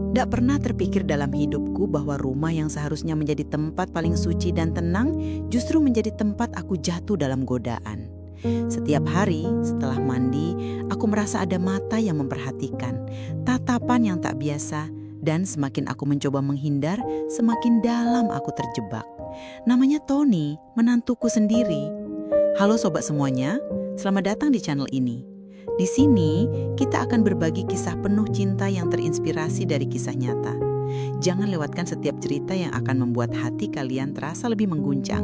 Nggak pernah terpikir dalam hidupku bahwa rumah yang seharusnya menjadi tempat paling suci dan tenang justru menjadi tempat aku jatuh dalam godaan. Setiap hari setelah mandi, aku merasa ada mata yang memperhatikan, tatapan yang tak biasa, dan semakin aku mencoba menghindar, semakin dalam aku terjebak. Namanya Tony, menantuku sendiri. Halo sobat semuanya, selamat datang di channel ini. Di sini, kita akan berbagi kisah penuh cinta yang terinspirasi dari kisah nyata. Jangan lewatkan setiap cerita yang akan membuat hati kalian terasa lebih mengguncang.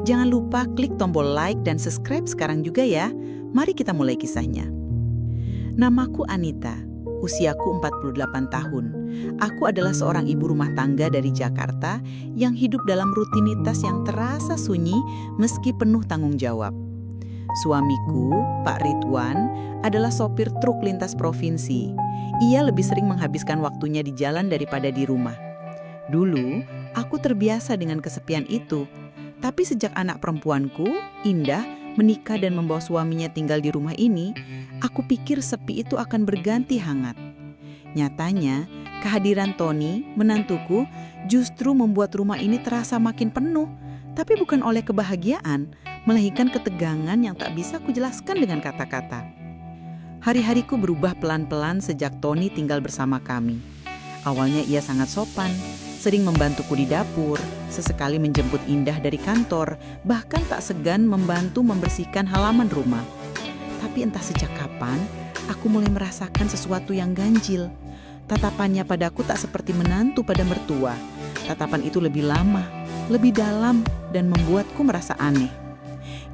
Jangan lupa klik tombol like dan subscribe sekarang juga ya. Mari kita mulai kisahnya. Namaku Anita, usiaku 48 tahun. Aku adalah seorang ibu rumah tangga dari Jakarta yang hidup dalam rutinitas yang terasa sunyi meski penuh tanggung jawab. Suamiku, Pak Ridwan, adalah sopir truk lintas provinsi. Ia lebih sering menghabiskan waktunya di jalan daripada di rumah. Dulu, aku terbiasa dengan kesepian itu. Tapi sejak anak perempuanku, Indah, menikah dan membawa suaminya tinggal di rumah ini, aku pikir sepi itu akan berganti hangat. Nyatanya, kehadiran Tony, menantuku, justru membuat rumah ini terasa makin penuh. Tapi bukan oleh kebahagiaan, melainkan ketegangan yang tak bisa kujelaskan dengan kata-kata. Hari-hariku berubah pelan-pelan sejak Tony tinggal bersama kami. Awalnya ia sangat sopan, sering membantuku di dapur, sesekali menjemput Indah dari kantor, bahkan tak segan membantu membersihkan halaman rumah. Tapi entah sejak kapan, aku mulai merasakan sesuatu yang ganjil. Tatapannya padaku tak seperti menantu pada mertua. Tatapan itu lebih lama, lebih dalam, dan membuatku merasa aneh.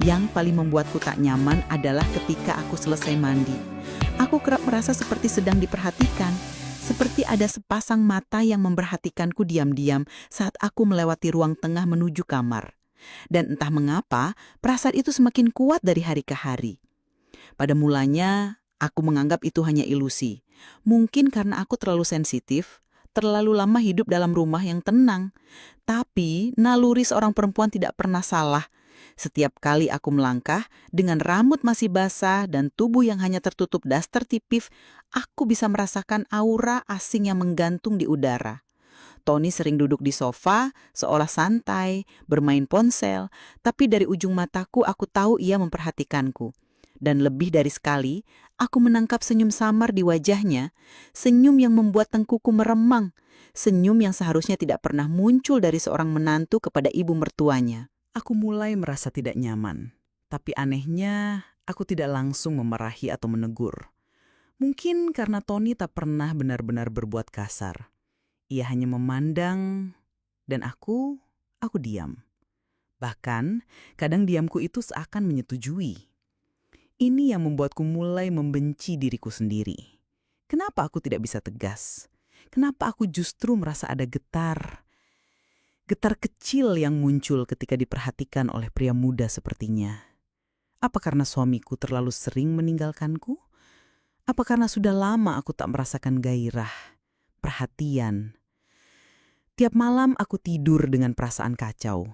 Yang paling membuatku tak nyaman adalah ketika aku selesai mandi. Aku kerap merasa seperti sedang diperhatikan, seperti ada sepasang mata yang memperhatikanku diam-diam saat aku melewati ruang tengah menuju kamar. Dan entah mengapa, perasaan itu semakin kuat dari hari ke hari. Pada mulanya, aku menganggap itu hanya ilusi. Mungkin karena aku terlalu sensitif, terlalu lama hidup dalam rumah yang tenang. Tapi, naluri seorang perempuan tidak pernah salah. Setiap kali aku melangkah, dengan rambut masih basah dan tubuh yang hanya tertutup daster tipis, aku bisa merasakan aura asing yang menggantung di udara. Tony sering duduk di sofa, seolah santai, bermain ponsel, tapi dari ujung mataku aku tahu ia memperhatikanku. Dan lebih dari sekali, aku menangkap senyum samar di wajahnya, senyum yang membuat tengkuku meremang, senyum yang seharusnya tidak pernah muncul dari seorang menantu kepada ibu mertuanya. Aku mulai merasa tidak nyaman, tapi anehnya aku tidak langsung memarahi atau menegur. Mungkin karena Tony tak pernah benar-benar berbuat kasar. Ia hanya memandang, dan aku diam. Bahkan, kadang diamku itu seakan menyetujui. Ini yang membuatku mulai membenci diriku sendiri. Kenapa aku tidak bisa tegas? Kenapa aku justru merasa ada getar? Getar kecil yang muncul ketika diperhatikan oleh pria muda sepertinya. Apa karena suamiku terlalu sering meninggalkanku? Apa karena sudah lama aku tak merasakan gairah, perhatian? Tiap malam aku tidur dengan perasaan kacau.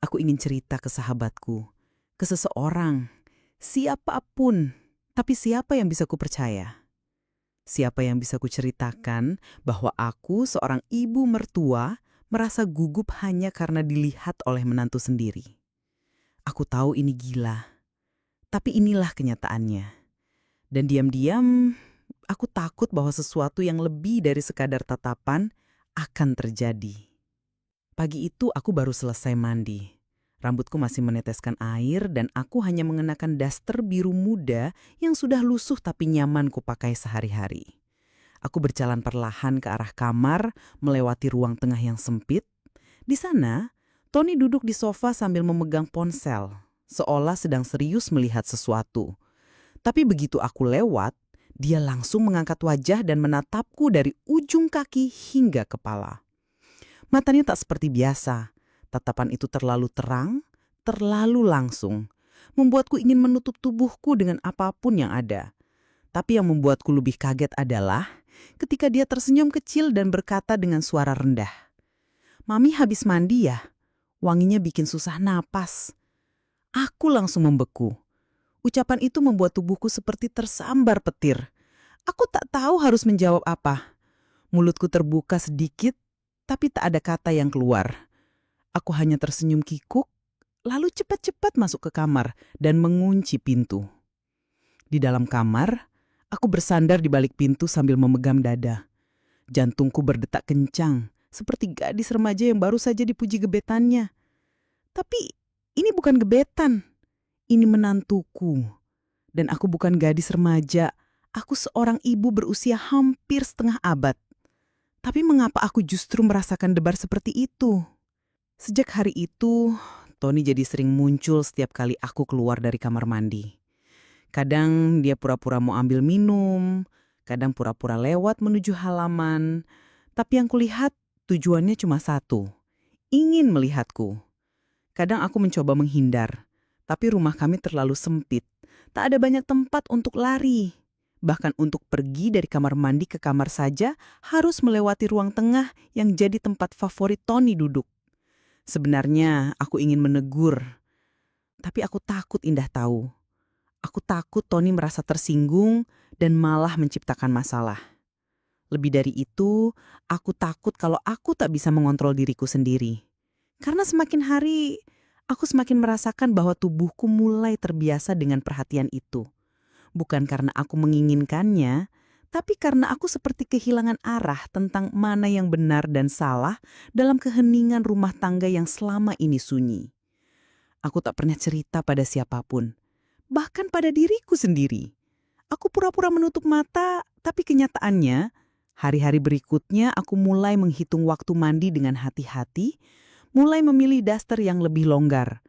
Aku ingin cerita ke sahabatku, ke seseorang, siapapun, tapi siapa yang bisa kupercaya? Siapa yang bisa kuceritakan bahwa aku seorang ibu mertua merasa gugup hanya karena dilihat oleh menantu sendiri? Aku tahu ini gila, tapi inilah kenyataannya. Dan diam-diam, aku takut bahwa sesuatu yang lebih dari sekadar tatapan akan terjadi. Pagi itu aku baru selesai mandi. Rambutku masih meneteskan air dan aku hanya mengenakan daster biru muda yang sudah lusuh tapi nyaman kupakai sehari-hari. Aku berjalan perlahan ke arah kamar, melewati ruang tengah yang sempit. Di sana, Tony duduk di sofa sambil memegang ponsel, seolah sedang serius melihat sesuatu. Tapi begitu aku lewat, dia langsung mengangkat wajah dan menatapku dari ujung kaki hingga kepala. Matanya tak seperti biasa. Tatapan itu terlalu terang, terlalu langsung, membuatku ingin menutup tubuhku dengan apapun yang ada. Tapi yang membuatku lebih kaget adalah ketika dia tersenyum kecil dan berkata dengan suara rendah, "Mami habis mandi ya? Wanginya bikin susah napas." Aku langsung membeku. Ucapan itu membuat tubuhku seperti tersambar petir. Aku tak tahu harus menjawab apa. Mulutku terbuka sedikit, tapi tak ada kata yang keluar. Aku hanya tersenyum kikuk, lalu cepat-cepat masuk ke kamar dan mengunci pintu. Di dalam kamar, aku bersandar di balik pintu sambil memegang dada. Jantungku berdetak kencang, seperti gadis remaja yang baru saja dipuji gebetannya. Tapi ini bukan gebetan, ini menantuku. Dan aku bukan gadis remaja, aku seorang ibu berusia hampir setengah abad. Tapi mengapa aku justru merasakan debar seperti itu? Sejak hari itu, Tony jadi sering muncul setiap kali aku keluar dari kamar mandi. Kadang dia pura-pura mau ambil minum, kadang pura-pura lewat menuju halaman. Tapi yang kulihat tujuannya cuma satu, ingin melihatku. Kadang aku mencoba menghindar, tapi rumah kami terlalu sempit. Tak ada banyak tempat untuk lari. Bahkan untuk pergi dari kamar mandi ke kamar saja harus melewati ruang tengah yang jadi tempat favorit Tony duduk. Sebenarnya aku ingin menegur, tapi aku takut Indah tahu. Aku takut Tony merasa tersinggung dan malah menciptakan masalah. Lebih dari itu, aku takut kalau aku tak bisa mengontrol diriku sendiri. Karena semakin hari, aku semakin merasakan bahwa tubuhku mulai terbiasa dengan perhatian itu. Bukan karena aku menginginkannya, tapi karena aku seperti kehilangan arah tentang mana yang benar dan salah dalam keheningan rumah tangga yang selama ini sunyi. Aku tak pernah cerita pada siapapun. Bahkan pada diriku sendiri. Aku pura-pura menutup mata, tapi kenyataannya, hari-hari berikutnya aku mulai menghitung waktu mandi dengan hati-hati, mulai memilih daster yang lebih longgar.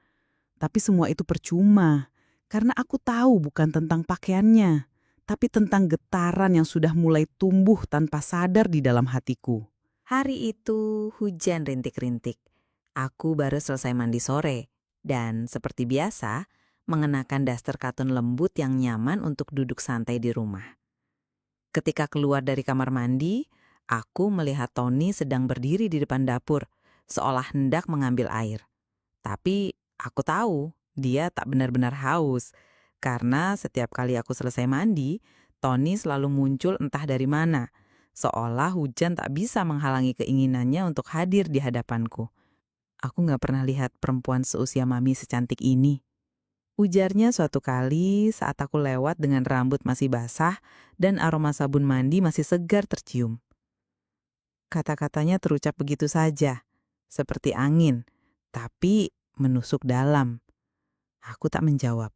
Tapi semua itu percuma, karena aku tahu bukan tentang pakaiannya, tapi tentang getaran yang sudah mulai tumbuh tanpa sadar di dalam hatiku. Hari itu hujan rintik-rintik. Aku baru selesai mandi sore dan seperti biasa mengenakan daster katun lembut yang nyaman untuk duduk santai di rumah. Ketika keluar dari kamar mandi, aku melihat Tony sedang berdiri di depan dapur, seolah hendak mengambil air. Tapi aku tahu dia tak benar-benar haus, karena setiap kali aku selesai mandi, Tony selalu muncul entah dari mana, seolah hujan tak bisa menghalangi keinginannya untuk hadir di hadapanku. Aku gak pernah lihat perempuan seusia Mami secantik ini. Ujarnya suatu kali saat aku lewat dengan rambut masih basah dan aroma sabun mandi masih segar tercium. Kata-katanya terucap begitu saja, seperti angin, tapi menusuk dalam. Aku tak menjawab.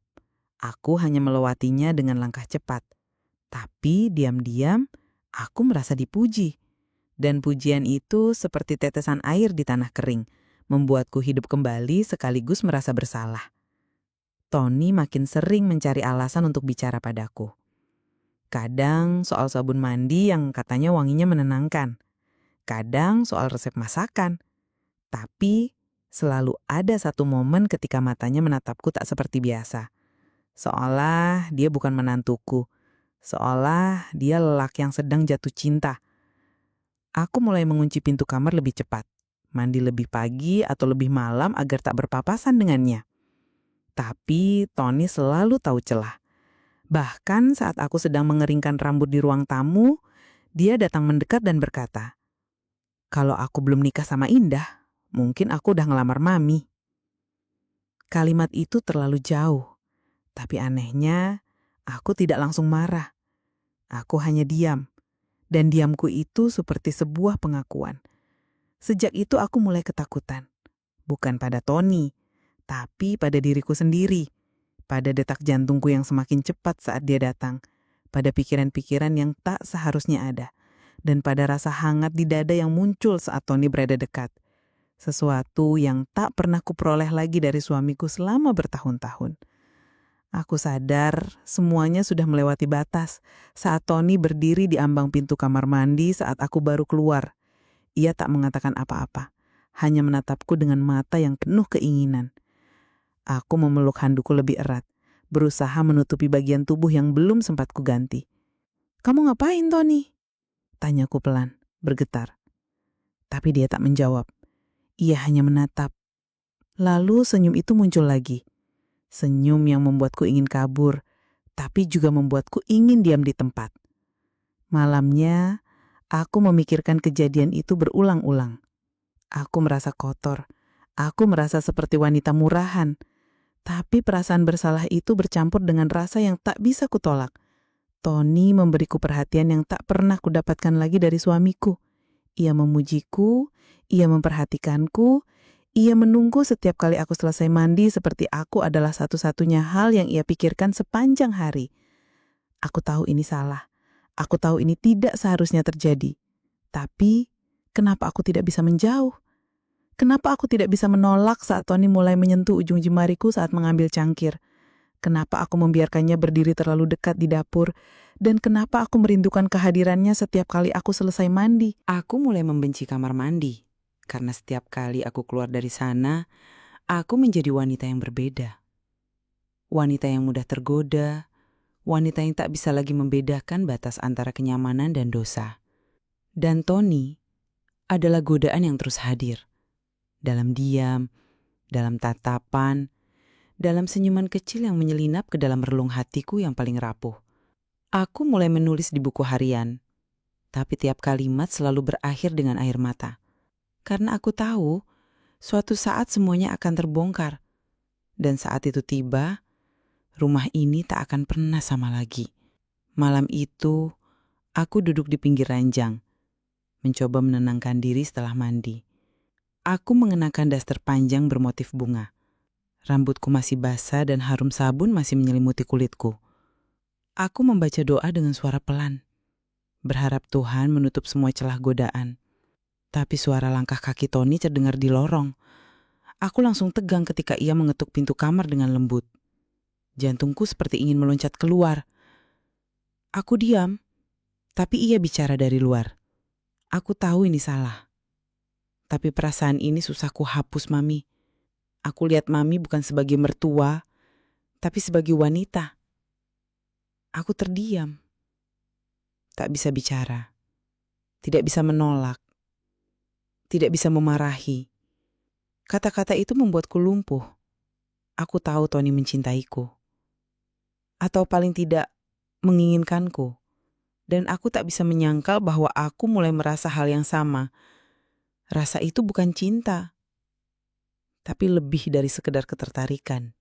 Aku hanya melewatinya dengan langkah cepat. Tapi diam-diam aku merasa dipuji. Dan pujian itu seperti tetesan air di tanah kering, membuatku hidup kembali sekaligus merasa bersalah. Tony makin sering mencari alasan untuk bicara padaku. Kadang soal sabun mandi yang katanya wanginya menenangkan. Kadang soal resep masakan. Tapi selalu ada satu momen ketika matanya menatapku tak seperti biasa. Seolah dia bukan menantuku. Seolah dia lelaki yang sedang jatuh cinta. Aku mulai mengunci pintu kamar lebih cepat. Mandi lebih pagi atau lebih malam agar tak berpapasan dengannya. Tapi Tony selalu tahu celah. Bahkan saat aku sedang mengeringkan rambut di ruang tamu, dia datang mendekat dan berkata, "Kalau aku belum nikah sama Indah, mungkin aku udah ngelamar Mami." Kalimat itu terlalu jauh, tapi anehnya aku tidak langsung marah. Aku hanya diam, dan diamku itu seperti sebuah pengakuan. Sejak itu aku mulai ketakutan, bukan pada Tony, tapi pada diriku sendiri, pada detak jantungku yang semakin cepat saat dia datang, pada pikiran-pikiran yang tak seharusnya ada, dan pada rasa hangat di dada yang muncul saat Tony berada dekat. Sesuatu yang tak pernah kuperoleh lagi dari suamiku selama bertahun-tahun. Aku sadar semuanya sudah melewati batas saat Tony berdiri di ambang pintu kamar mandi saat aku baru keluar. Ia tak mengatakan apa-apa, hanya menatapku dengan mata yang penuh keinginan. Aku memeluk handukku lebih erat, berusaha menutupi bagian tubuh yang belum sempat kuganti. "Kamu ngapain, Tony?" Tanyaku pelan, bergetar. Tapi dia tak menjawab. Ia hanya menatap. Lalu senyum itu muncul lagi. Senyum yang membuatku ingin kabur, tapi juga membuatku ingin diam di tempat. Malamnya, Aku memikirkan kejadian itu berulang-ulang. Aku merasa kotor. Aku merasa seperti wanita murahan. Tapi perasaan bersalah itu bercampur dengan rasa yang tak bisa kutolak. Tony memberiku perhatian yang tak pernah kudapatkan lagi dari suamiku. Ia memujiku, ia memperhatikanku, ia menunggu setiap kali aku selesai mandi seperti aku adalah satu-satunya hal yang ia pikirkan sepanjang hari. Aku tahu ini salah. Aku tahu ini tidak seharusnya terjadi. Tapi, kenapa aku tidak bisa menjauh? Kenapa aku tidak bisa menolak saat Tony mulai menyentuh ujung jemariku saat mengambil cangkir? Kenapa aku membiarkannya berdiri terlalu dekat di dapur? Dan kenapa aku merindukan kehadirannya setiap kali aku selesai mandi? Aku mulai membenci kamar mandi. Karena setiap kali aku keluar dari sana, aku menjadi wanita yang berbeda. Wanita yang mudah tergoda, wanita yang tak bisa lagi membedakan batas antara kenyamanan dan dosa. Dan Tony adalah godaan yang terus hadir. Dalam diam, dalam tatapan, dalam senyuman kecil yang menyelinap ke dalam relung hatiku yang paling rapuh. Aku mulai menulis di buku harian, tapi tiap kalimat selalu berakhir dengan air mata. Karena aku tahu, suatu saat semuanya akan terbongkar. Dan saat itu tiba, rumah ini tak akan pernah sama lagi. Malam itu, aku duduk di pinggir ranjang, mencoba menenangkan diri setelah mandi. Aku mengenakan daster panjang bermotif bunga. Rambutku masih basah dan harum sabun masih menyelimuti kulitku. Aku membaca doa dengan suara pelan, berharap Tuhan menutup semua celah godaan. Tapi suara langkah kaki Tony terdengar di lorong. Aku langsung tegang ketika ia mengetuk pintu kamar dengan lembut. Jantungku seperti ingin meloncat keluar. Aku diam, tapi ia bicara dari luar. Aku tahu ini salah. Tapi perasaan ini susah ku hapus, Mami. Aku lihat Mami bukan sebagai mertua, tapi sebagai wanita. Aku terdiam. Tak bisa bicara. Tidak bisa menolak. Tidak bisa memarahi. Kata-kata itu membuatku lumpuh. Aku tahu Tony mencintaiku. Atau paling tidak menginginkanku. Dan aku tak bisa menyangkal bahwa aku mulai merasa hal yang sama. Rasa itu bukan cinta, tapi lebih dari sekedar ketertarikan.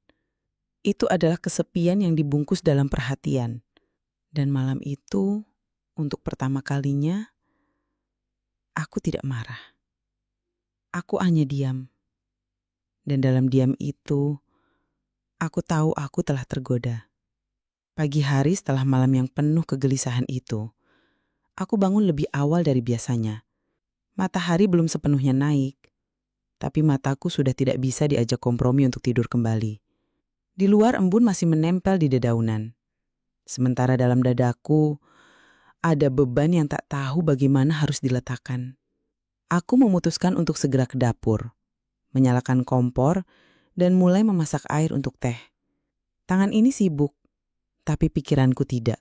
Itu adalah kesepian yang dibungkus dalam perhatian. Dan malam itu, untuk pertama kalinya, aku tidak marah. Aku hanya diam. Dan dalam diam itu, aku tahu aku telah tergoda. Pagi hari setelah malam yang penuh kegelisahan itu, aku bangun lebih awal dari biasanya. Matahari belum sepenuhnya naik, tapi mataku sudah tidak bisa diajak kompromi untuk tidur kembali. Di luar embun masih menempel di dedaunan. Sementara dalam dadaku, ada beban yang tak tahu bagaimana harus diletakkan. Aku memutuskan untuk segera ke dapur, menyalakan kompor, dan mulai memasak air untuk teh. Tangan ini sibuk, tapi pikiranku tidak.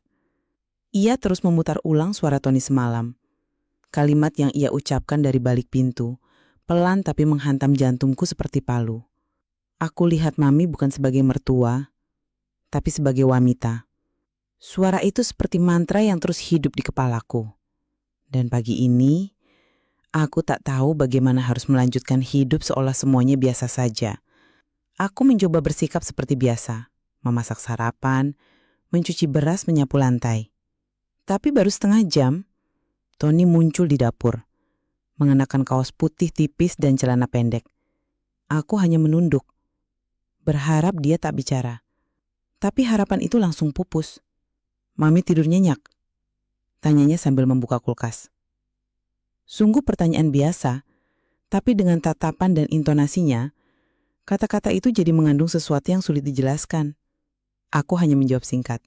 Ia terus memutar ulang suara Tony semalam. Kalimat yang ia ucapkan dari balik pintu, pelan tapi menghantam jantungku seperti palu. Aku lihat Mami bukan sebagai mertua, tapi sebagai wanita. Suara itu seperti mantra yang terus hidup di kepalaku. Dan pagi ini, aku tak tahu bagaimana harus melanjutkan hidup seolah semuanya biasa saja. Aku mencoba bersikap seperti biasa, memasak sarapan, mencuci beras, menyapu lantai. Tapi baru setengah jam, Tony muncul di dapur, mengenakan kaos putih tipis dan celana pendek. Aku hanya menunduk, berharap dia tak bicara. Tapi harapan itu langsung pupus. Mami tidur nyenyak? Tanyanya sambil membuka kulkas. Sungguh pertanyaan biasa, tapi dengan tatapan dan intonasinya, kata-kata itu jadi mengandung sesuatu yang sulit dijelaskan. Aku hanya menjawab singkat.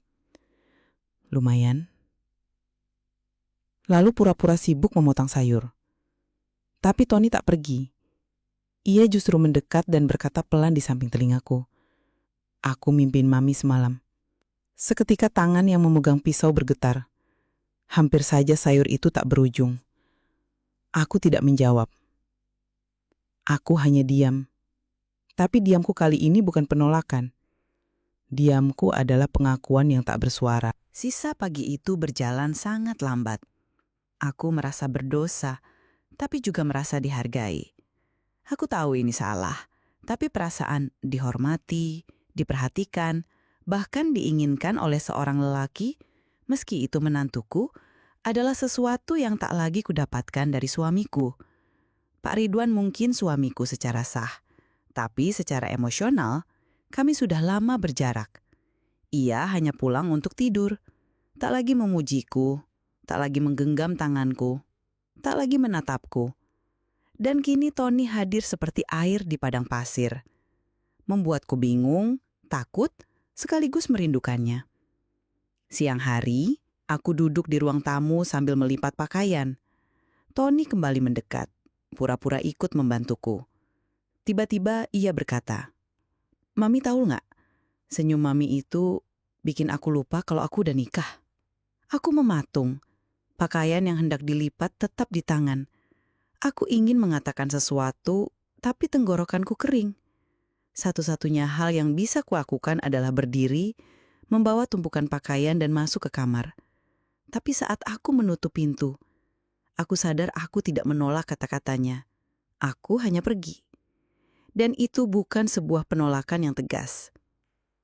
Lumayan. Lalu pura-pura sibuk memotong sayur. Tapi Tony tak pergi. Ia justru mendekat dan berkata pelan di samping telingaku. Aku mimpin Mami semalam. Seketika tangan yang memegang pisau bergetar. Hampir saja sayur itu tak berujung. Aku tidak menjawab. Aku hanya diam. Tapi diamku kali ini bukan penolakan. Diamku adalah pengakuan yang tak bersuara. Sisa pagi itu berjalan sangat lambat. Aku merasa berdosa, tapi juga merasa dihargai. Aku tahu ini salah, tapi perasaan dihormati, diperhatikan, bahkan diinginkan oleh seorang lelaki, meski itu menantuku, adalah sesuatu yang tak lagi kudapatkan dari suamiku. Pak Ridwan mungkin suamiku secara sah, tapi secara emosional, kami sudah lama berjarak. Ia hanya pulang untuk tidur, tak lagi memujiku, tak lagi menggenggam tanganku, tak lagi menatapku. Dan kini Tony hadir seperti air di padang pasir. Membuatku bingung, takut, sekaligus merindukannya. Siang hari, aku duduk di ruang tamu sambil melipat pakaian. Tony kembali mendekat, pura-pura ikut membantuku. Tiba-tiba ia berkata, "Mami tahu nggak, senyum Mami itu bikin aku lupa kalau aku udah nikah." Aku mematung, pakaian yang hendak dilipat tetap di tangan. Aku ingin mengatakan sesuatu, tapi tenggorokanku kering. Satu-satunya hal yang bisa kulakukan adalah berdiri, membawa tumpukan pakaian dan masuk ke kamar. Tapi saat aku menutup pintu, aku sadar aku tidak menolak kata-katanya. Aku hanya pergi. Dan itu bukan sebuah penolakan yang tegas.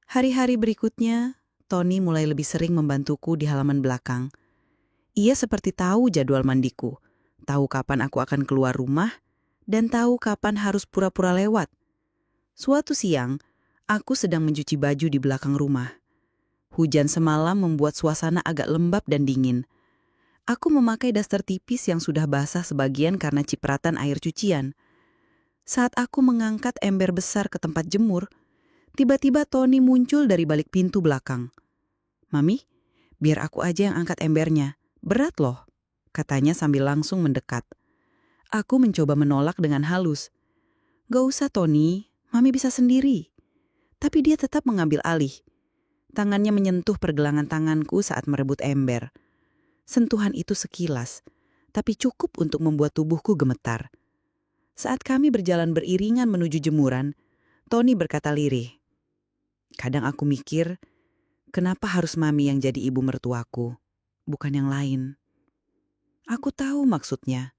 Hari-hari berikutnya, Tony mulai lebih sering membantuku di halaman belakang. Ia seperti tahu jadwal mandiku, tahu kapan aku akan keluar rumah, dan tahu kapan harus pura-pura lewat. Suatu siang, aku sedang mencuci baju di belakang rumah. Hujan semalam membuat suasana agak lembab dan dingin. Aku memakai daster tipis yang sudah basah sebagian karena cipratan air cucian. Saat aku mengangkat ember besar ke tempat jemur, tiba-tiba Tony muncul dari balik pintu belakang. "Mami, biar aku aja yang angkat embernya. Berat loh," katanya sambil langsung mendekat. Aku mencoba menolak dengan halus. "Gak usah Tony, Mami bisa sendiri." Tapi dia tetap mengambil alih. Tangannya menyentuh pergelangan tanganku saat merebut ember. Sentuhan itu sekilas, tapi cukup untuk membuat tubuhku gemetar. Saat kami berjalan beriringan menuju jemuran, Tony berkata lirih, "Kadang aku mikir, kenapa harus Mami yang jadi ibu mertuaku, bukan yang lain?" Aku tahu maksudnya.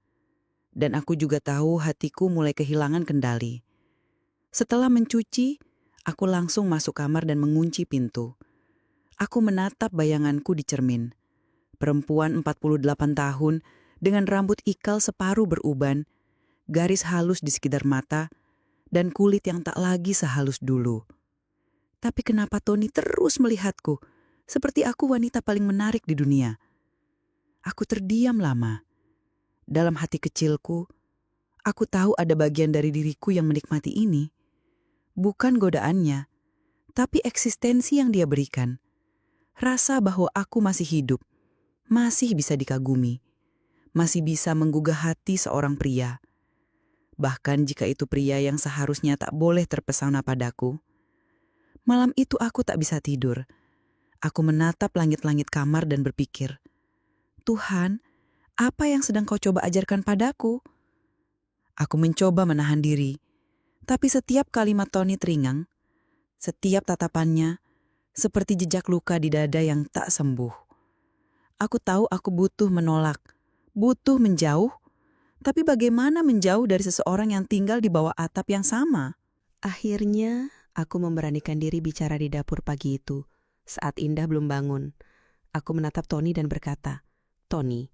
Dan aku juga tahu hatiku mulai kehilangan kendali. Setelah mencuci, aku langsung masuk kamar dan mengunci pintu. Aku menatap bayanganku di cermin. Perempuan 48 tahun dengan rambut ikal separuh beruban, garis halus di sekitar mata, dan kulit yang tak lagi sehalus dulu. Tapi kenapa Tony terus melihatku, seperti aku wanita paling menarik di dunia? Aku terdiam lama. Dalam hati kecilku, aku tahu ada bagian dari diriku yang menikmati ini. Bukan godaannya, tapi eksistensi yang dia berikan. Rasa bahwa aku masih hidup, masih bisa dikagumi, masih bisa menggugah hati seorang pria. Bahkan jika itu pria yang seharusnya tak boleh terpesona padaku. Malam itu aku tak bisa tidur. Aku menatap langit-langit kamar dan berpikir, "Tuhan, apa yang sedang kau coba ajarkan padaku?" Aku mencoba menahan diri, tapi setiap kalimat Tony teringang, setiap tatapannya, seperti jejak luka di dada yang tak sembuh. Aku tahu aku butuh menolak, butuh menjauh, tapi bagaimana menjauh dari seseorang yang tinggal di bawah atap yang sama? Akhirnya, aku memberanikan diri bicara di dapur pagi itu, saat Indah belum bangun. Aku menatap Tony dan berkata, "Tony,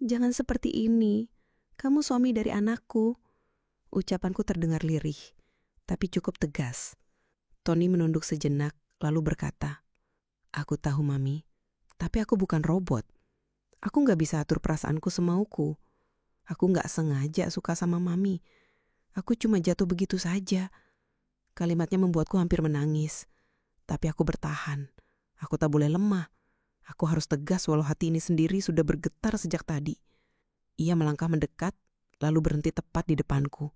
jangan seperti ini. Kamu suami dari anakku." Ucapanku terdengar lirih, tapi cukup tegas. Tony menunduk sejenak, lalu berkata, "Aku tahu, Mami, tapi aku bukan robot. Aku gak bisa atur perasaanku semauku. Aku gak sengaja suka sama Mami. Aku cuma jatuh begitu saja." Kalimatnya membuatku hampir menangis. Tapi aku bertahan. Aku tak boleh lemah. Aku harus tegas walau hati ini sendiri sudah bergetar sejak tadi. Ia melangkah mendekat, lalu berhenti tepat di depanku.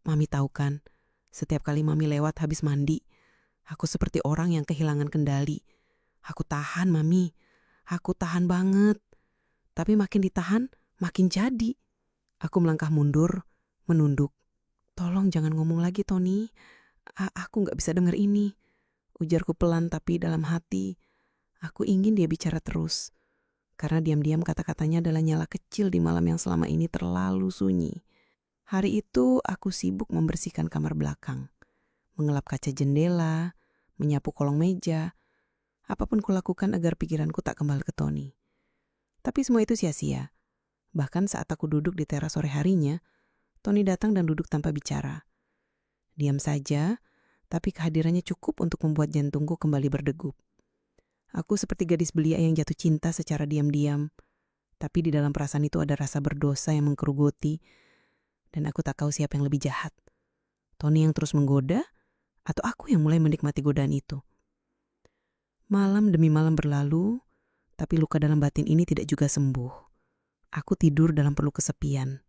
"Mami tahu kan, setiap kali Mami lewat habis mandi, aku seperti orang yang kehilangan kendali. Aku tahan, Mami. Aku tahan banget. Tapi makin ditahan, makin jadi." Aku melangkah mundur, menunduk. "Tolong jangan ngomong lagi, Tony. Aku gak bisa dengar ini." Ujarku pelan tapi dalam hati, aku ingin dia bicara terus. Karena diam-diam kata-katanya adalah nyala kecil di malam yang selama ini terlalu sunyi. Hari itu aku sibuk membersihkan kamar belakang, mengelap kaca jendela, menyapu kolong meja, apapun kulakukan agar pikiranku tak kembali ke Tony. Tapi semua itu sia-sia. Bahkan saat aku duduk di teras sore harinya, Tony datang dan duduk tanpa bicara. Diam saja, tapi kehadirannya cukup untuk membuat jantungku kembali berdegup. Aku seperti gadis belia yang jatuh cinta secara diam-diam, tapi di dalam perasaan itu ada rasa berdosa yang menggerogoti, dan aku tak tahu siapa yang lebih jahat. Tony yang terus menggoda, atau aku yang mulai menikmati godaan itu. Malam demi malam berlalu, tapi luka dalam batin ini tidak juga sembuh. Aku tidur dalam peluk kesepian.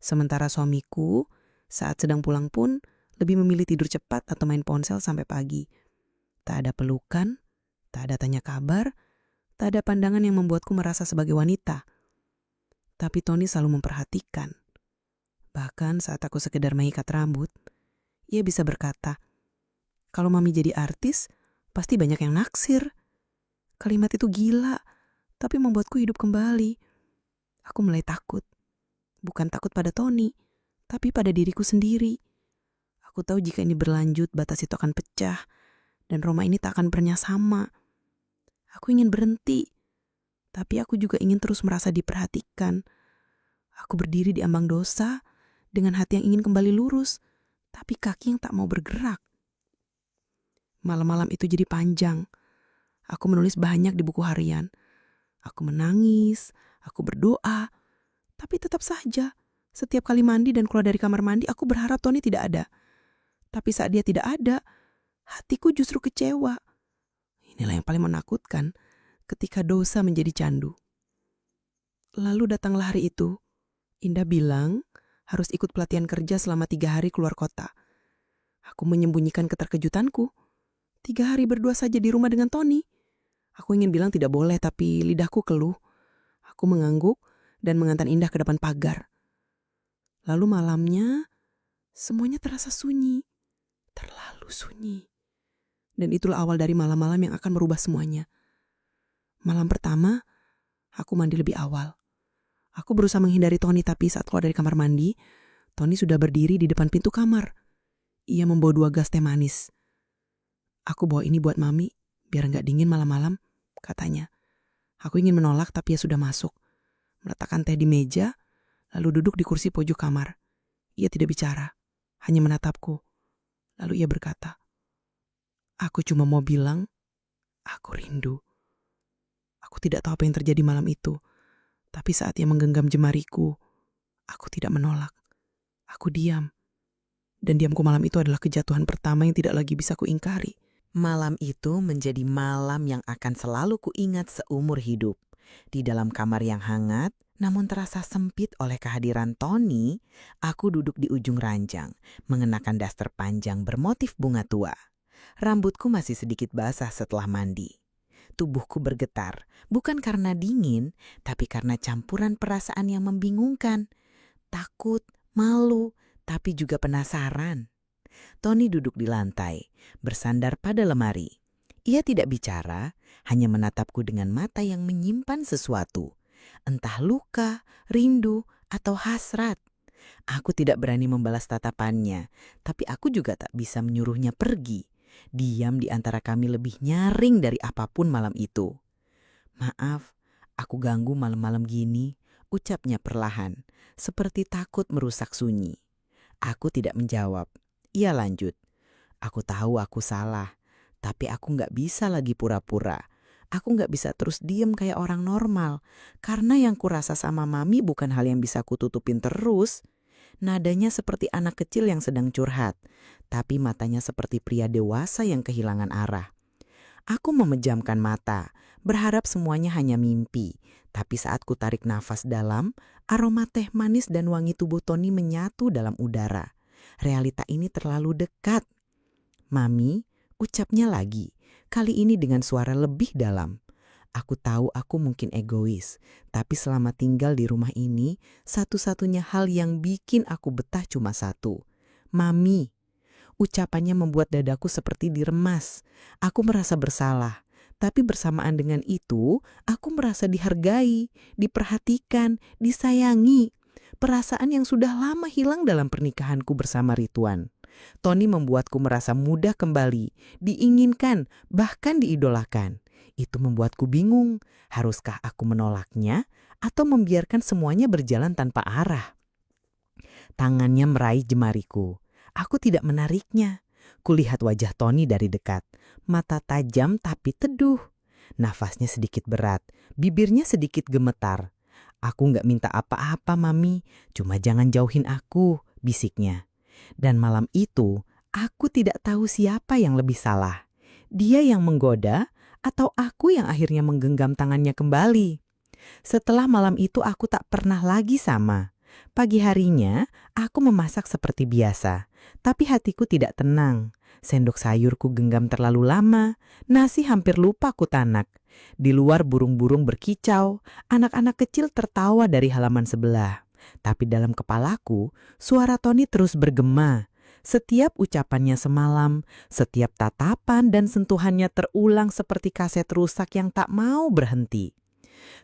Sementara suamiku, saat sedang pulang pun, lebih memilih tidur cepat atau main ponsel sampai pagi. Tak ada pelukan, tak ada tanya kabar, tak ada pandangan yang membuatku merasa sebagai wanita. Tapi Tony selalu memperhatikan. Bahkan saat aku sekedar mengikat rambut, ia bisa berkata, "Kalau mami jadi artis, pasti banyak yang naksir." Kalimat itu gila, tapi membuatku hidup kembali. Aku mulai takut. Bukan takut pada Tony, tapi pada diriku sendiri. Aku tahu jika ini berlanjut, batas itu akan pecah, dan Roma ini tak akan pernah sama. Aku ingin berhenti, tapi aku juga ingin terus merasa diperhatikan. Aku berdiri di ambang dosa, dengan hati yang ingin kembali lurus, tapi kaki yang tak mau bergerak. Malam-malam itu jadi panjang. Aku menulis banyak di buku harian. Aku menangis, aku berdoa, tapi tetap saja, setiap kali mandi dan keluar dari kamar mandi, aku berharap Tony tidak ada. Tapi saat dia tidak ada, hatiku justru kecewa. Inilah yang paling menakutkan, ketika dosa menjadi candu. Lalu datanglah hari itu. Indah bilang harus ikut pelatihan kerja selama 3 hari keluar kota. Aku menyembunyikan keterkejutanku. 3 hari berdua saja di rumah dengan Tony. Aku ingin bilang tidak boleh, tapi lidahku keluh. Aku mengangguk dan mengantar Indah ke depan pagar. Lalu malamnya, semuanya terasa sunyi. Terlalu sunyi. Dan itulah awal dari malam-malam yang akan merubah semuanya. Malam pertama, aku mandi lebih awal. Aku berusaha menghindari Tony, tapi saat keluar dari kamar mandi, Tony sudah berdiri di depan pintu kamar. Ia membawa 2 gas teh manis. "Aku bawa ini buat mami, biar nggak dingin malam-malam," katanya. Aku ingin menolak, tapi ia sudah masuk. Meletakkan teh di meja, lalu duduk di kursi pojok kamar. Ia tidak bicara, hanya menatapku. Lalu ia berkata, "Aku cuma mau bilang, aku rindu." Aku tidak tahu apa yang terjadi malam itu, tapi saat ia menggenggam jemariku, aku tidak menolak. Aku diam. Dan diamku malam itu adalah kejatuhan pertama yang tidak lagi bisa kuingkari. Malam itu menjadi malam yang akan selalu kuingat seumur hidup. Di dalam kamar yang hangat, namun terasa sempit oleh kehadiran Tony, aku duduk di ujung ranjang, mengenakan daster panjang bermotif bunga tua. Rambutku masih sedikit basah setelah mandi. Tubuhku bergetar, bukan karena dingin, tapi karena campuran perasaan yang membingungkan. Takut, malu, tapi juga penasaran. Tony duduk di lantai, bersandar pada lemari. Ia tidak bicara, hanya menatapku dengan mata yang menyimpan sesuatu. Entah luka, rindu, atau hasrat. Aku tidak berani membalas tatapannya, tapi aku juga tak bisa menyuruhnya pergi. Diam di antara kami lebih nyaring dari apapun malam itu. "Maaf, aku ganggu malam-malam gini," ucapnya perlahan, seperti takut merusak sunyi. Aku tidak menjawab. Ia lanjut, "Aku tahu aku salah, tapi aku nggak bisa lagi pura-pura. Aku nggak bisa terus diem kayak orang normal, karena yang kurasa sama mami bukan hal yang bisa kututupin terus." Nadanya seperti anak kecil yang sedang curhat, tapi matanya seperti pria dewasa yang kehilangan arah. Aku memejamkan mata, berharap semuanya hanya mimpi. Tapi saat ku tarik nafas dalam, aroma teh manis dan wangi tubuh Tony menyatu dalam udara. Realita ini terlalu dekat. "Mami," ucapnya lagi, kali ini dengan suara lebih dalam. "Aku tahu aku mungkin egois, tapi selama tinggal di rumah ini, satu-satunya hal yang bikin aku betah cuma satu. Mami." Ucapannya membuat dadaku seperti diremas. Aku merasa bersalah, Tapi bersamaan dengan itu, aku merasa dihargai, diperhatikan, disayangi. Perasaan yang sudah lama hilang dalam pernikahanku bersama Rituan. Tony membuatku merasa mudah kembali, diinginkan, bahkan diidolakan. Itu membuatku bingung, haruskah aku menolaknya atau membiarkan semuanya berjalan tanpa arah? Tangannya meraih jemariku. Aku tidak menariknya. Kulihat wajah Tony dari dekat. Mata tajam tapi teduh. Nafasnya sedikit berat, bibirnya sedikit gemetar. "Aku nggak minta apa-apa, Mami. Cuma jangan jauhin aku," bisiknya. Dan malam itu, aku tidak tahu siapa yang lebih salah. Dia yang menggoda atau aku yang akhirnya menggenggam tangannya kembali. Setelah malam itu aku tak pernah lagi sama. Pagi harinya, aku memasak seperti biasa. Tapi hatiku tidak tenang. Sendok sayurku genggam terlalu lama. Nasi hampir lupa ku tanak. Di luar burung-burung berkicau. Anak-anak kecil tertawa dari halaman sebelah. Tapi dalam kepalaku, suara Tony terus bergema. Setiap ucapannya semalam, setiap tatapan dan sentuhannya terulang seperti kaset rusak yang tak mau berhenti.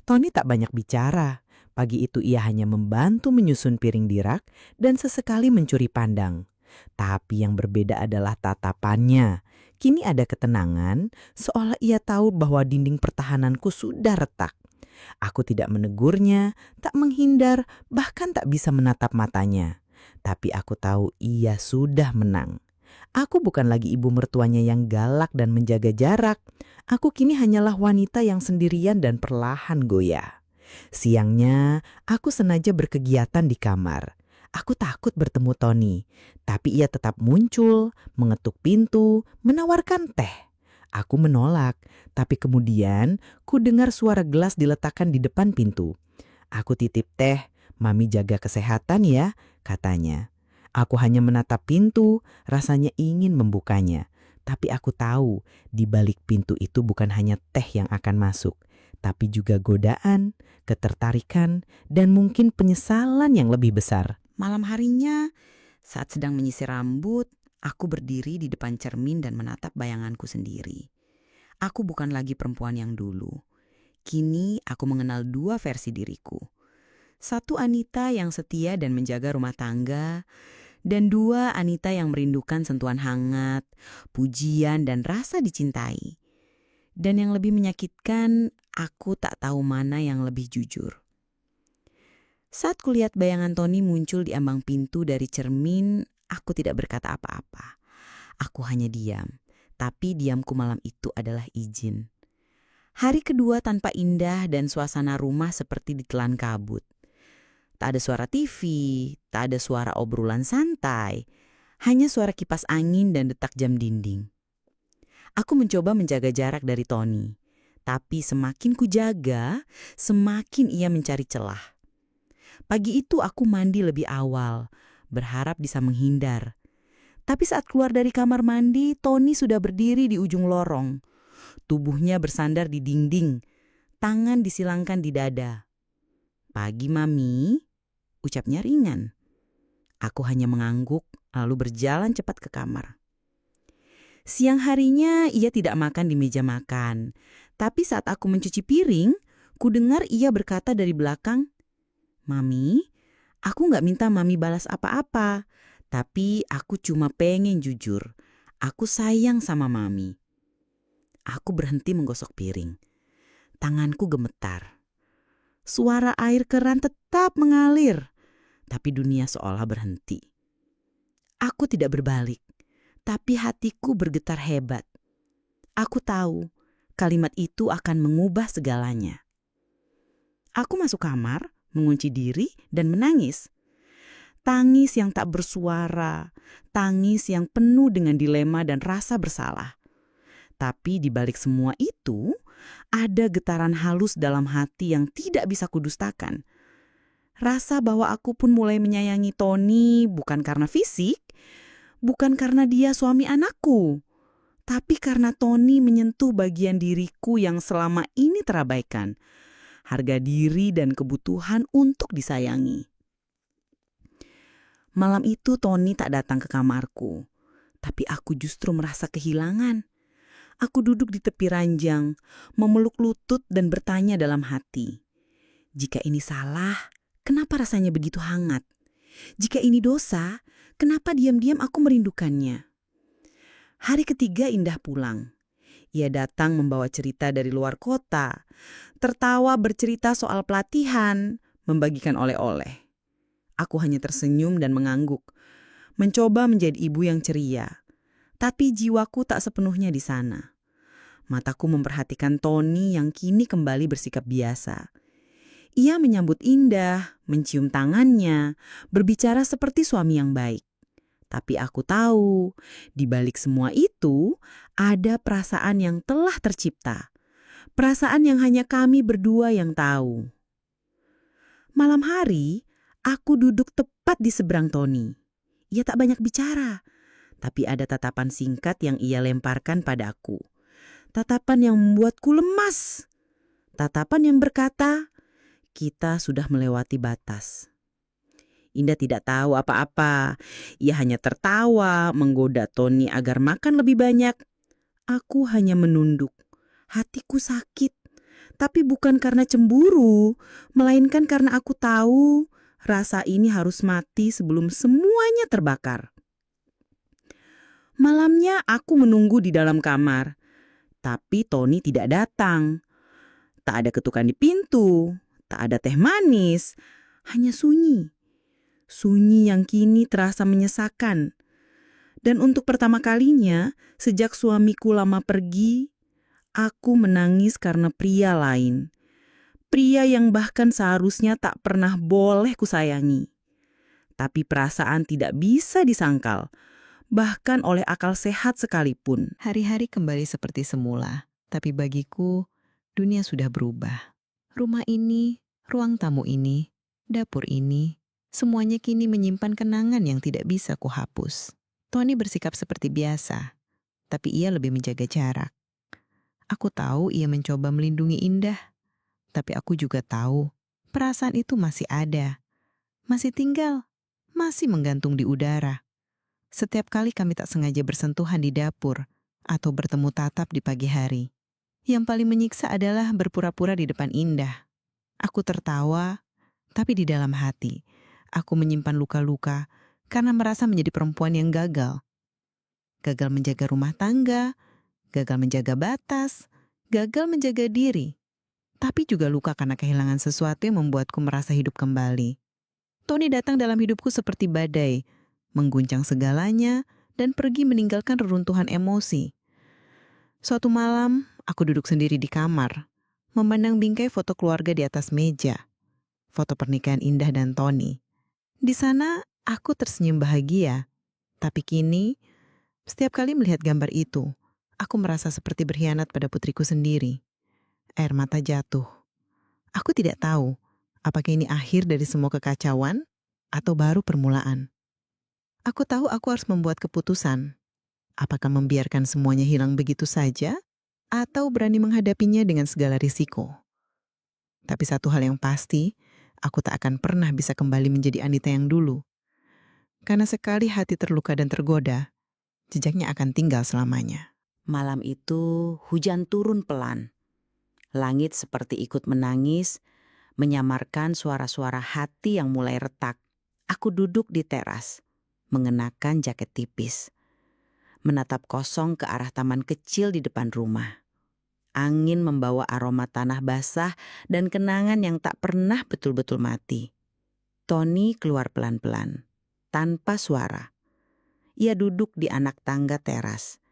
Tony tak banyak bicara. Pagi itu ia hanya membantu menyusun piring di rak dan sesekali mencuri pandang. Tapi yang berbeda adalah tatapannya. Kini ada ketenangan, seolah ia tahu bahwa dinding pertahananku sudah retak. Aku tidak menegurnya, tak menghindar, bahkan tak bisa menatap matanya. Tapi aku tahu ia sudah menang. Aku bukan lagi ibu mertuanya yang galak dan menjaga jarak. Aku kini hanyalah wanita yang sendirian dan perlahan goyah. Siangnya, aku sengaja berkegiatan di kamar. Aku takut bertemu Tony, tapi ia tetap muncul, mengetuk pintu, menawarkan teh. Aku menolak, tapi kemudian ku dengar suara gelas diletakkan di depan pintu. "Aku titip teh, Mami jaga kesehatan ya," katanya. Aku hanya menatap pintu, rasanya ingin membukanya. Tapi aku tahu, di balik pintu itu bukan hanya teh yang akan masuk, tapi juga godaan, ketertarikan, dan mungkin penyesalan yang lebih besar. Malam harinya, saat sedang menyisir rambut, aku berdiri di depan cermin dan menatap bayanganku sendiri. Aku bukan lagi perempuan yang dulu. Kini aku mengenal dua versi diriku. Satu Anita yang setia dan menjaga rumah tangga, dan dua Anita yang merindukan sentuhan hangat, pujian, dan rasa dicintai. Dan yang lebih menyakitkan, aku tak tahu mana yang lebih jujur. Saat kulihat bayangan Tony muncul di ambang pintu dari cermin, aku tidak berkata apa-apa. Aku hanya diam, tapi diamku malam itu adalah izin. Hari kedua tanpa indah dan suasana rumah seperti ditelan kabut. Tak ada suara TV, tak ada suara obrolan santai, hanya suara kipas angin dan detak jam dinding. Aku mencoba menjaga jarak dari Tony, tapi semakin ku jaga, semakin ia mencari celah. Pagi itu aku mandi lebih awal, berharap bisa menghindar. Tapi saat keluar dari kamar mandi, Tony sudah berdiri di ujung lorong. Tubuhnya bersandar di dinding, tangan disilangkan di dada. "Pagi, Mami," ucapnya ringan. Aku hanya mengangguk, lalu berjalan cepat ke kamar. Siang harinya ia tidak makan di meja makan. Tapi saat aku mencuci piring, ku dengar ia berkata dari belakang, "Mami, aku gak minta Mami balas apa-apa. Tapi aku cuma pengen jujur. Aku sayang sama Mami." Aku berhenti menggosok piring. Tanganku gemetar. Suara air keran tetap mengalir. Tapi dunia seolah berhenti. Aku tidak berbalik. Tapi hatiku bergetar hebat. Aku tahu kalimat itu akan mengubah segalanya. Aku masuk kamar, mengunci diri dan menangis. Tangis yang tak bersuara, tangis yang penuh dengan dilema dan rasa bersalah. Tapi di balik semua itu, ada getaran halus dalam hati yang tidak bisa kudustakan. Rasa bahwa aku pun mulai menyayangi Tony bukan karena fisik, bukan karena dia suami anakku, tapi karena Tony menyentuh bagian diriku yang selama ini terabaikan. Harga diri dan kebutuhan untuk disayangi. Malam itu Tony tak datang ke kamarku, tapi aku justru merasa kehilangan. Aku duduk di tepi ranjang, memeluk lutut dan bertanya dalam hati. Jika ini salah, kenapa rasanya begitu hangat? Jika ini dosa, kenapa diam-diam aku merindukannya? Hari ketiga Indah pulang. Ia datang membawa cerita dari luar kota, tertawa bercerita soal pelatihan, membagikan oleh-oleh. Aku hanya tersenyum dan mengangguk, mencoba menjadi ibu yang ceria. Tapi jiwaku tak sepenuhnya di sana. Mataku memperhatikan Tony yang kini kembali bersikap biasa. Ia menyambut Indah, mencium tangannya, berbicara seperti suami yang baik. Tapi aku tahu, di balik semua itu, ada perasaan yang telah tercipta. Perasaan yang hanya kami berdua yang tahu. Malam hari, aku duduk tepat di seberang Tony. Ia tak banyak bicara, tapi ada tatapan singkat yang ia lemparkan padaku. Tatapan yang membuatku lemas. Tatapan yang berkata, kita sudah melewati batas. Indah tidak tahu apa-apa. Ia hanya tertawa, menggoda Tony agar makan lebih banyak. Aku hanya menunduk. Hatiku sakit. Tapi bukan karena cemburu, melainkan karena aku tahu rasa ini harus mati sebelum semuanya terbakar. Malamnya aku menunggu di dalam kamar, tapi Tony tidak datang. Tak ada ketukan di pintu, tak ada teh manis, hanya sunyi. Sunyi yang kini terasa menyesakan. Dan untuk pertama kalinya, sejak suamiku lama pergi, aku menangis karena pria lain. Pria yang bahkan seharusnya tak pernah boleh kusayangi. Tapi perasaan tidak bisa disangkal, bahkan oleh akal sehat sekalipun. Hari-hari kembali seperti semula, tapi bagiku dunia sudah berubah. Rumah ini, ruang tamu ini, dapur ini, semuanya kini menyimpan kenangan yang tidak bisa kuhapus. Tony bersikap seperti biasa, tapi ia lebih menjaga jarak. Aku tahu ia mencoba melindungi Indah, tapi aku juga tahu perasaan itu masih ada, masih tinggal, masih menggantung di udara. Setiap kali kami tak sengaja bersentuhan di dapur atau bertemu tatap di pagi hari, yang paling menyiksa adalah berpura-pura di depan Indah. Aku tertawa, tapi di dalam hati, aku menyimpan luka-luka karena merasa menjadi perempuan yang gagal. Gagal menjaga rumah tangga, gagal menjaga batas, gagal menjaga diri. Tapi juga luka karena kehilangan sesuatu yang membuatku merasa hidup kembali. Tony datang dalam hidupku seperti badai, mengguncang segalanya, dan pergi meninggalkan reruntuhan emosi. Suatu malam, aku duduk sendiri di kamar, memandang bingkai foto keluarga di atas meja. Foto pernikahan Indah dan Tony. Di sana, aku tersenyum bahagia. Tapi kini, setiap kali melihat gambar itu, aku merasa seperti berkhianat pada putriku sendiri. Air mata jatuh. Aku tidak tahu, apakah ini akhir dari semua kekacauan atau baru permulaan. Aku tahu aku harus membuat keputusan. Apakah membiarkan semuanya hilang begitu saja, atau berani menghadapinya dengan segala risiko. Tapi satu hal yang pasti, aku tak akan pernah bisa kembali menjadi Anita yang dulu. Karena sekali hati terluka dan tergoda, jejaknya akan tinggal selamanya. Malam itu hujan turun pelan. Langit seperti ikut menangis, menyamarkan suara-suara hati yang mulai retak. Aku duduk di teras, mengenakan jaket tipis, menatap kosong ke arah taman kecil di depan rumah. Angin membawa aroma tanah basah dan kenangan yang tak pernah betul-betul mati. Tony keluar pelan-pelan, tanpa suara. Ia duduk di anak tangga teras.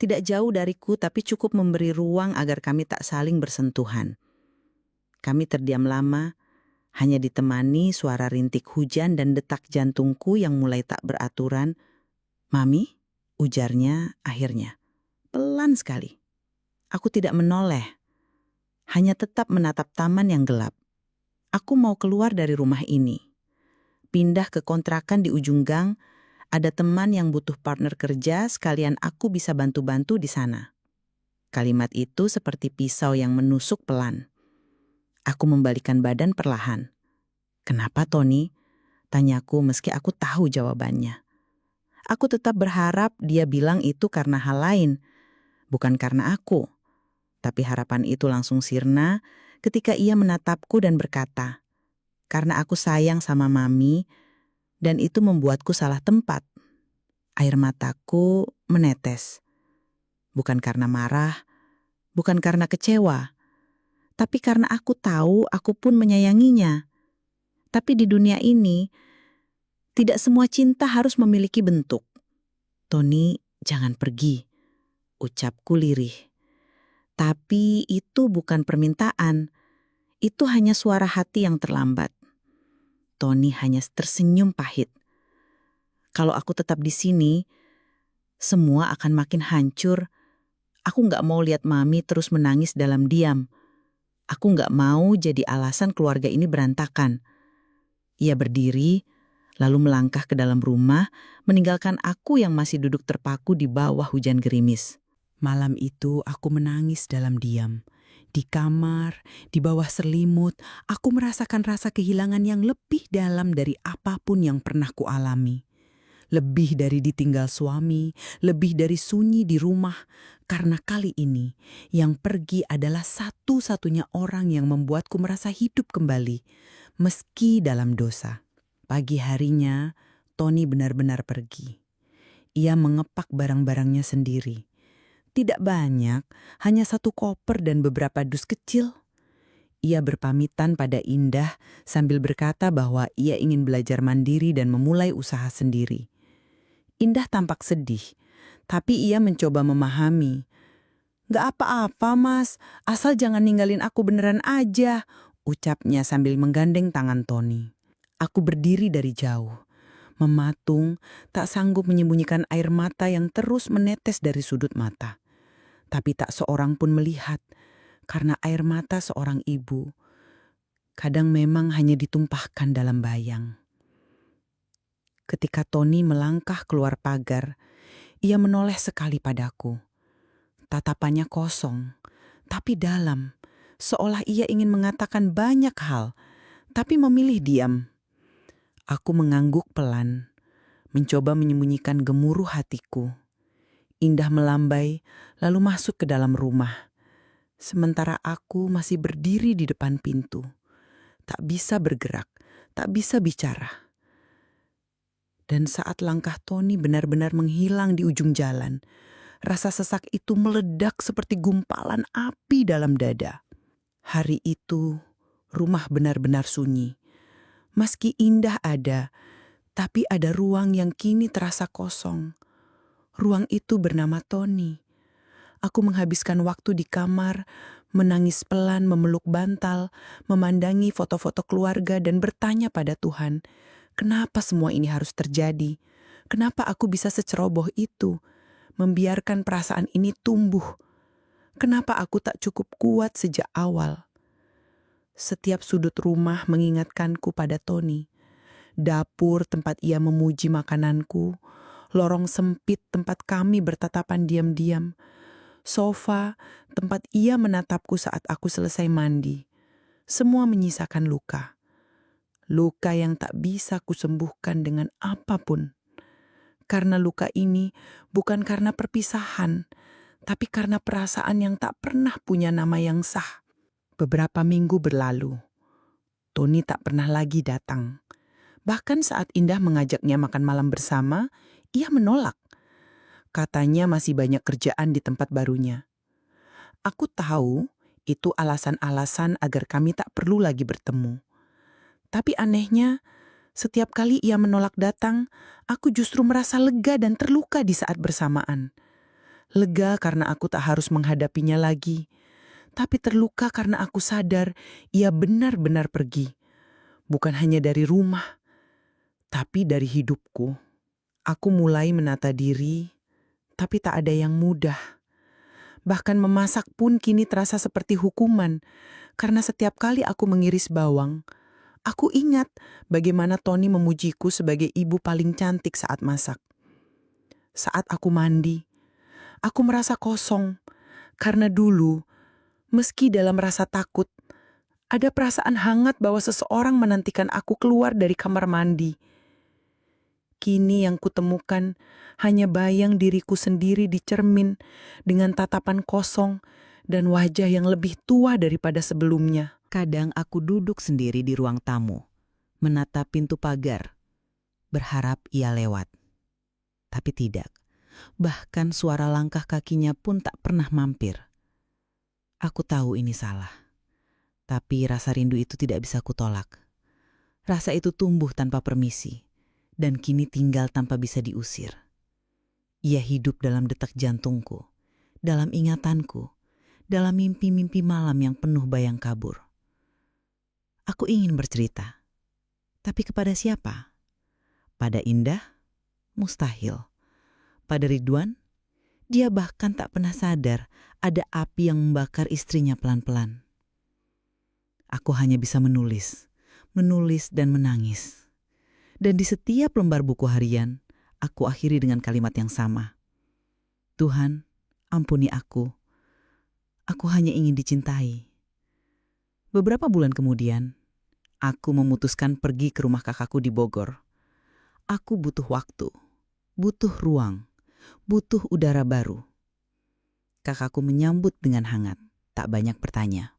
Tidak jauh dariku tapi cukup memberi ruang agar kami tak saling bersentuhan. Kami terdiam lama, hanya ditemani suara rintik hujan dan detak jantungku yang mulai tak beraturan. "Mami," ujarnya akhirnya. Pelan sekali. Aku tidak menoleh, hanya tetap menatap taman yang gelap. Aku mau keluar dari rumah ini. Pindah ke kontrakan di ujung gang, ada teman yang butuh partner kerja, sekalian aku bisa bantu-bantu di sana. Kalimat itu seperti pisau yang menusuk pelan. Aku membalikkan badan perlahan. "Kenapa, Tony?" tanyaku meski aku tahu jawabannya. Aku tetap berharap dia bilang itu karena hal lain. Bukan karena aku, tapi harapan itu langsung sirna ketika ia menatapku dan berkata, "Karena aku sayang sama Mami dan itu membuatku salah tempat." Air mataku menetes. Bukan karena marah, bukan karena kecewa, tapi karena aku tahu aku pun menyayanginya. Tapi di dunia ini, tidak semua cinta harus memiliki bentuk. "Tony, jangan pergi," ucapku lirih. Tapi itu bukan permintaan, itu hanya suara hati yang terlambat. Tony hanya tersenyum pahit. Kalau aku tetap di sini, semua akan makin hancur. Aku nggak mau lihat Mami terus menangis dalam diam. Aku nggak mau jadi alasan keluarga ini berantakan. Ia berdiri, lalu melangkah ke dalam rumah, meninggalkan aku yang masih duduk terpaku di bawah hujan gerimis. Malam itu aku menangis dalam diam. Di kamar, di bawah selimut, aku merasakan rasa kehilangan yang lebih dalam dari apapun yang pernah kualami. Lebih dari ditinggal suami, lebih dari sunyi di rumah. Karena kali ini, yang pergi adalah satu-satunya orang yang membuatku merasa hidup kembali, meski dalam dosa. Pagi harinya, Tony benar-benar pergi. Ia mengepak barang-barangnya sendiri. Tidak banyak, hanya 1 koper dan beberapa dus kecil. Ia berpamitan pada Indah sambil berkata bahwa ia ingin belajar mandiri dan memulai usaha sendiri. Indah tampak sedih, tapi ia mencoba memahami. "Gak apa-apa mas, asal jangan ninggalin aku beneran aja," ucapnya sambil menggandeng tangan Tony. Aku berdiri dari jauh, mematung, tak sanggup menyembunyikan air mata yang terus menetes dari sudut mata. Tapi tak seorang pun melihat, karena air mata seorang ibu kadang memang hanya ditumpahkan dalam bayang. Ketika Tony melangkah keluar pagar, ia menoleh sekali padaku. Tatapannya kosong, tapi dalam, seolah ia ingin mengatakan banyak hal, tapi memilih diam. Aku mengangguk pelan, mencoba menyembunyikan gemuruh hatiku. Indah melambai, lalu masuk ke dalam rumah. Sementara aku masih berdiri di depan pintu. Tak bisa bergerak, tak bisa bicara. Dan saat langkah Tony benar-benar menghilang di ujung jalan, rasa sesak itu meledak seperti gumpalan api dalam dada. Hari itu, rumah benar-benar sunyi. Meski Indah ada, tapi ada ruang yang kini terasa kosong. Ruang itu bernama Tony. Aku menghabiskan waktu di kamar, menangis pelan, memeluk bantal, memandangi foto-foto keluarga dan bertanya pada Tuhan, kenapa semua ini harus terjadi? Kenapa aku bisa seceroboh itu? Membiarkan perasaan ini tumbuh. Kenapa aku tak cukup kuat sejak awal? Setiap sudut rumah mengingatkanku pada Tony. Dapur tempat ia memuji makananku, lorong sempit tempat kami bertatapan diam-diam, sofa tempat ia menatapku saat aku selesai mandi. Semua menyisakan luka. Luka yang tak bisa kusembuhkan dengan apapun. Karena luka ini bukan karena perpisahan, tapi karena perasaan yang tak pernah punya nama yang sah. Beberapa minggu berlalu. Tony tak pernah lagi datang. Bahkan saat Indah mengajaknya makan malam bersama, ia menolak. Katanya masih banyak kerjaan di tempat barunya. Aku tahu itu alasan-alasan agar kami tak perlu lagi bertemu. Tapi anehnya, setiap kali ia menolak datang, aku justru merasa lega dan terluka di saat bersamaan. Lega karena aku tak harus menghadapinya lagi. Tapi terluka karena aku sadar ia benar-benar pergi. Bukan hanya dari rumah, tapi dari hidupku. Aku mulai menata diri, tapi tak ada yang mudah. Bahkan memasak pun kini terasa seperti hukuman, karena setiap kali aku mengiris bawang, aku ingat bagaimana Tony memujiku sebagai ibu paling cantik saat masak. Saat aku mandi, aku merasa kosong, karena dulu, meski dalam rasa takut, ada perasaan hangat bahwa seseorang menantikan aku keluar dari kamar mandi. kini yang kutemukan hanya bayang diriku sendiri di cermin dengan tatapan kosong dan wajah yang lebih tua daripada sebelumnya. Kadang aku duduk sendiri di ruang tamu, menatap pintu pagar, berharap ia lewat. Tapi tidak, bahkan suara langkah kakinya pun tak pernah mampir. Aku tahu ini salah, tapi rasa rindu itu tidak bisa kutolak. Rasa itu tumbuh tanpa permisi, dan kini tinggal tanpa bisa diusir. Ia hidup dalam detak jantungku, dalam ingatanku, dalam mimpi-mimpi malam yang penuh bayang kabur. Aku ingin bercerita, tapi kepada siapa? Pada Indah? Mustahil. Pada Ridwan? Dia bahkan tak pernah sadar ada api yang membakar istrinya pelan-pelan. Aku hanya bisa menulis dan menangis. Dan di setiap lembar buku harian, aku akhiri dengan kalimat yang sama. Tuhan, ampuni aku. Aku hanya ingin dicintai. Beberapa bulan kemudian, aku memutuskan pergi ke rumah kakakku di Bogor. Aku butuh waktu, butuh ruang, butuh udara baru. Kakakku menyambut dengan hangat, tak banyak bertanya.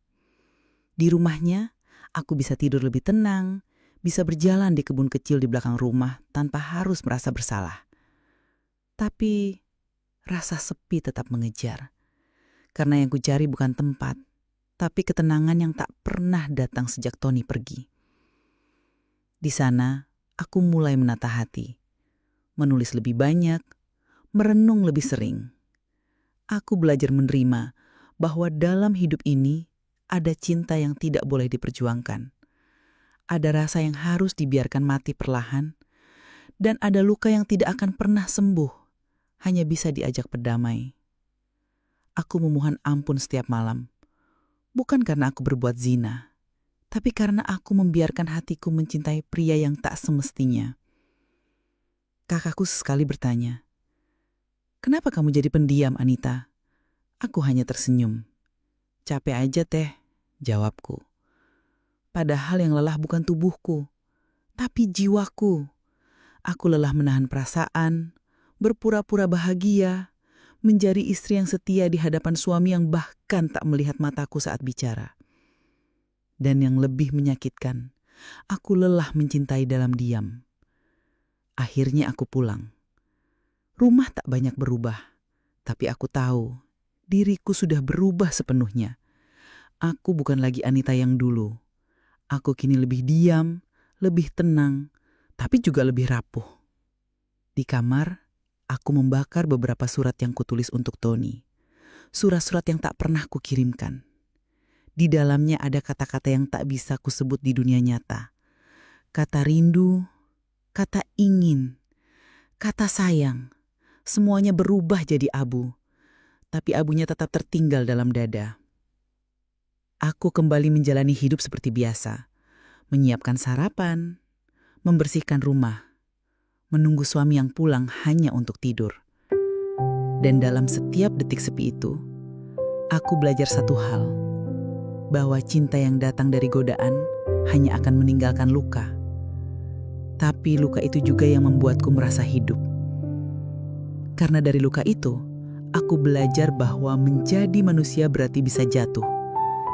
Di rumahnya, aku bisa tidur lebih tenang, bisa berjalan di kebun kecil di belakang rumah tanpa harus merasa bersalah. Tapi rasa sepi tetap mengejar. Karena yang kucari bukan tempat, tapi ketenangan yang tak pernah datang sejak Tony pergi. Di sana, aku mulai menata hati. Menulis lebih banyak, merenung lebih sering. Aku belajar menerima bahwa dalam hidup ini ada cinta yang tidak boleh diperjuangkan. Ada rasa yang harus dibiarkan mati perlahan, dan ada luka yang tidak akan pernah sembuh, hanya bisa diajak berdamai. Aku memohon ampun setiap malam, bukan karena aku berbuat zina, tapi karena aku membiarkan hatiku mencintai pria yang tak semestinya. Kakakku sesekali bertanya, "Kenapa kamu jadi pendiam, Anita?" Aku hanya tersenyum. "Capek aja, Teh," jawabku. Padahal yang lelah bukan tubuhku, tapi jiwaku. Aku lelah menahan perasaan, berpura-pura bahagia, menjadi istri yang setia di hadapan suami yang bahkan tak melihat mataku saat bicara. Dan yang lebih menyakitkan, aku lelah mencintai dalam diam. Akhirnya aku pulang. Rumah tak banyak berubah, tapi aku tahu diriku sudah berubah sepenuhnya. Aku bukan lagi Anita yang dulu. Aku kini lebih diam, lebih tenang, tapi juga lebih rapuh. Di kamar, aku membakar beberapa surat yang kutulis untuk Tony. Surat-surat yang tak pernah kukirimkan. Di dalamnya ada kata-kata yang tak bisa kusebut di dunia nyata. Kata rindu, kata ingin, kata sayang. Semuanya berubah jadi abu. Tapi abunya tetap tertinggal dalam dada. Aku kembali menjalani hidup seperti biasa. Menyiapkan sarapan, membersihkan rumah, menunggu suami yang pulang hanya untuk tidur. Dan dalam setiap detik sepi itu, aku belajar satu hal. Bahwa cinta yang datang dari godaan hanya akan meninggalkan luka. Tapi luka itu juga yang membuatku merasa hidup. Karena dari luka itu, aku belajar bahwa menjadi manusia berarti bisa jatuh.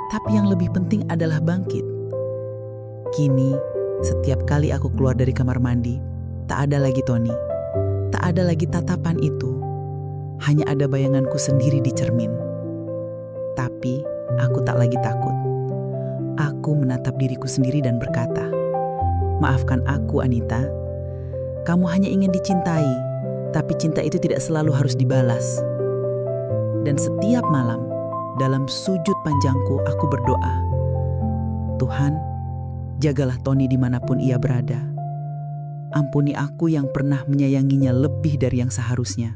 Tapi yang lebih penting adalah bangkit. Kini, setiap kali aku keluar dari kamar mandi, tak ada lagi Tony. Tak ada lagi tatapan itu. Hanya ada bayanganku sendiri di cermin. Tapi, aku tak lagi takut. Aku menatap diriku sendiri dan berkata, "Maafkan aku, Anita. Kamu hanya ingin dicintai, tapi cinta itu tidak selalu harus dibalas." Dan setiap malam, dalam sujud panjangku aku berdoa, "Tuhan, jagalah Tony dimanapun ia berada. Ampuni aku yang pernah menyayanginya lebih dari yang seharusnya."